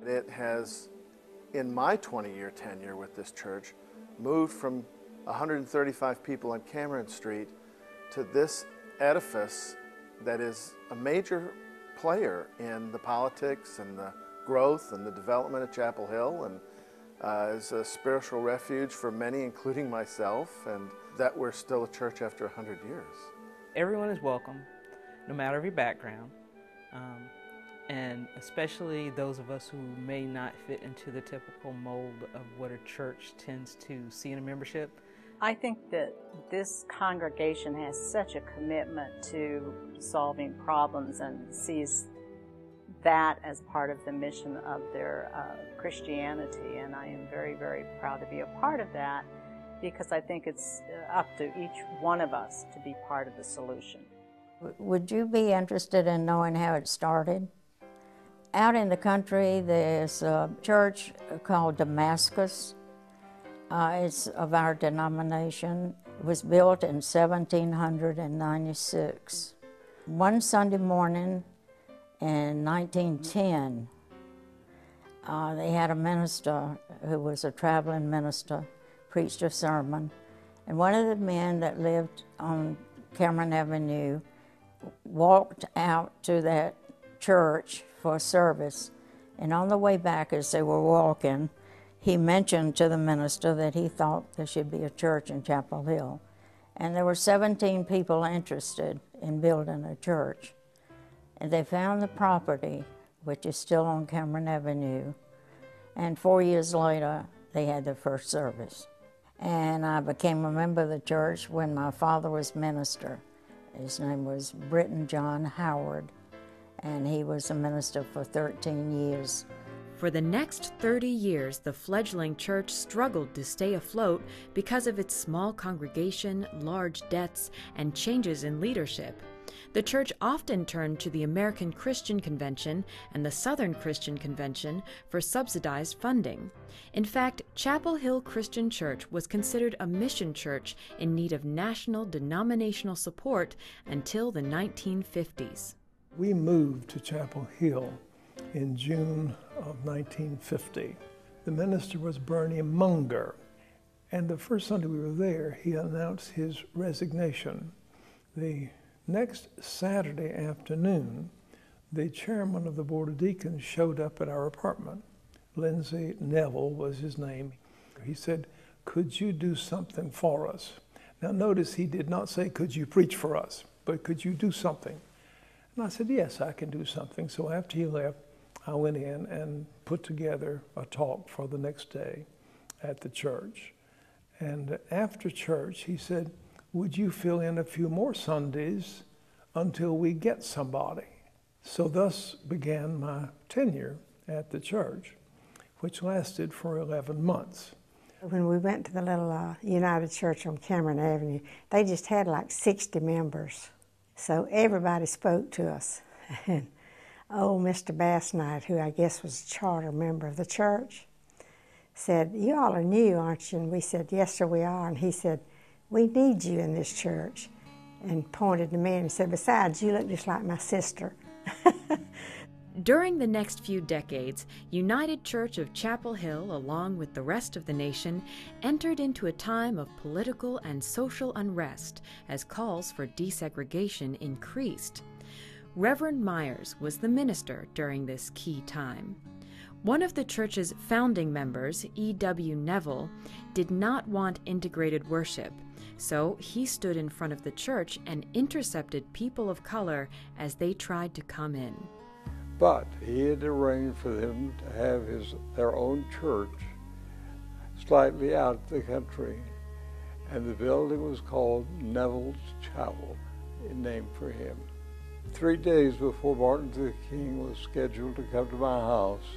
It has, in my 20-year tenure with this church, moved from 135 people on Cameron Street to this edifice that is a major player in the politics and the growth and the development of Chapel Hill, and is a spiritual refuge for many, including myself, and that we're still a church after 100 years. Everyone is welcome, no matter your background, and especially those of us who may not fit into the typical mold of what a church tends to see in a membership. I think that this congregation has such a commitment to solving problems and sees that as part of the mission of their Christianity, and I am very, very proud to be a part of that, because I think it's up to each one of us to be part of the solution. Would you be interested in knowing how it started? Out in the country, there's a church called Damascus. It's of our denomination. It was built in 1796. One Sunday morning in 1910, they had a minister who was a traveling minister, preached a sermon, and one of the men that lived on Cameron Avenue walked out to that church for a service, and on the way back as they were walking, he mentioned to the minister that he thought there should be a church in Chapel Hill. And there were 17 people interested in building a church. And they found the property, which is still on Cameron Avenue, and 4 years later, they had their first service. And I became a member of the church when my father was minister. His name was Britton John Howard, and he was a minister for 13 years. For the next 30 years, the fledgling church struggled to stay afloat because of its small congregation, large debts, and changes in leadership. The church often turned to the American Christian Convention and the Southern Christian Convention for subsidized funding. In fact, Chapel Hill Christian Church was considered a mission church in need of national denominational support until the 1950s. We moved to Chapel Hill in June of 1950. The minister was Bernie Munger, and the first Sunday we were there, he announced his resignation. The next Saturday afternoon, the chairman of the Board of Deacons showed up at our apartment. Lindsay Neville was his name. He said, "Could you do something for us?" Now notice he did not say, "Could you preach for us?" but "Could you do something?" And I said, "Yes, I can do something." So after he left, I went in and put together a talk for the next day at the church. And after church, he said, "Would you fill in a few more Sundays until we get somebody?" So thus began my tenure at the church, which lasted for 11 months. When we went to the little United Church on Cameron Avenue, they just had like 60 members. So everybody spoke to us. And old Mr. Bassnight, who I guess was a charter member of the church, said, "You all are new, aren't you?" And we said, "Yes, sir, we are." And he said, "We need you in this church," and pointed to me and said, "Besides, you look just like my sister." During the next few decades, United Church of Chapel Hill, along with the rest of the nation, entered into a time of political and social unrest as calls for desegregation increased. Reverend Myers was the minister during this key time. One of the church's founding members, E.W. Neville, did not want integrated worship, so he stood in front of the church and intercepted people of color as they tried to come in. But he had arranged for them to have their own church slightly out of the country, and the building was called Neville's Chapel, named for him. 3 days before Martin Luther King was scheduled to come to my house,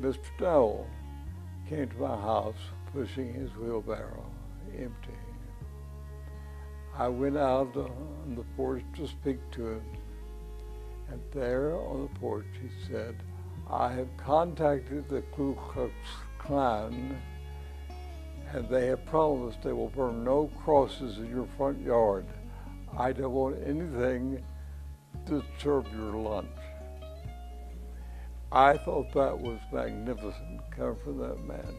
Mr. Neville came to my house pushing his wheelbarrow empty. I went out on the porch to speak to him, and there on the porch he said, "I have contacted the Ku Klux Klan, and they have promised they will burn no crosses in your front yard. I don't want anything to disturb your lunch." I thought that was magnificent coming from that man.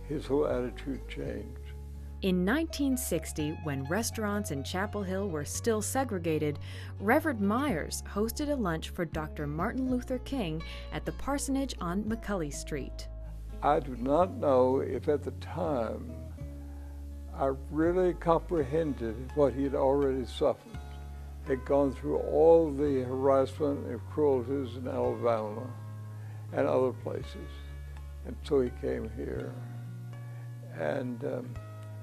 His whole attitude changed. In 1960, when restaurants in Chapel Hill were still segregated, Reverend Myers hosted a lunch for Dr. Martin Luther King at the parsonage on McCulley Street. I do not know if at the time I really comprehended what he had already suffered. Had gone through all the harassment and cruelties in Alabama and other places. And so he came here, and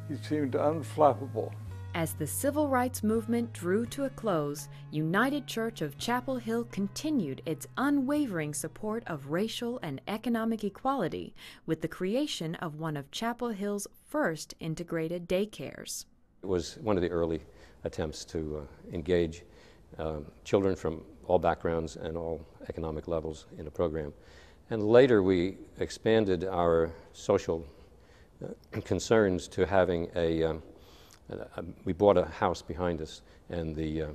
he seemed unflappable. As the civil rights movement drew to a close, United Church of Chapel Hill continued its unwavering support of racial and economic equality with the creation of one of Chapel Hill's first integrated daycares. It was one of the early attempts to engage children from all backgrounds and all economic levels in a program. And later we expanded our social concerns to having we bought a house behind us, and the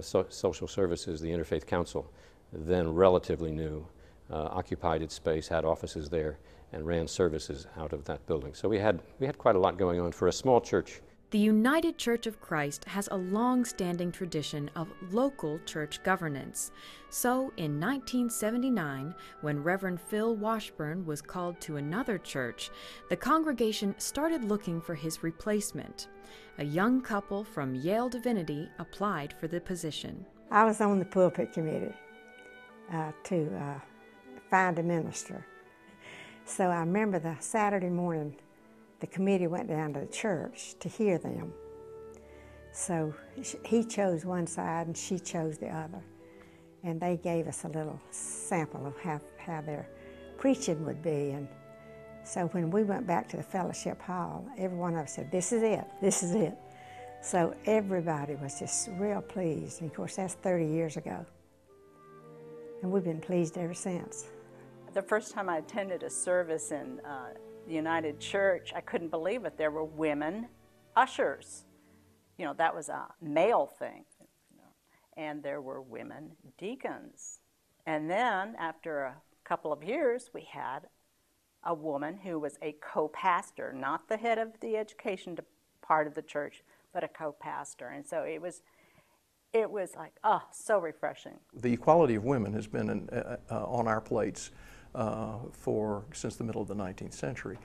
social services, the Interfaith Council, then relatively new, occupied its space, had offices there, and ran services out of that building. So we had quite a lot going on for a small church. The United Church of Christ has a long-standing tradition of local church governance. So in 1979, when Reverend Phil Washburn was called to another church, the congregation started looking for his replacement. A young couple from Yale Divinity applied for the position. I was on the pulpit committee to find a minister. So I remember the Saturday morning, the committee went down to the church to hear them. So he chose one side and she chose the other. And they gave us a little sample of how their preaching would be. And so when we went back to the fellowship hall, every one of us said, "This is it, this is it." So everybody was just real pleased. And of course, that's 30 years ago. And we've been pleased ever since. The first time I attended a service in the United Church, I couldn't believe it. There were women ushers. You know, that was a male thing. And there were women deacons. And then after a couple of years, we had a woman who was a co-pastor, not the head of the education part of the church, but a co-pastor. And so it was like, oh, so refreshing. The equality of women has been on our plates since the middle of the 19th century.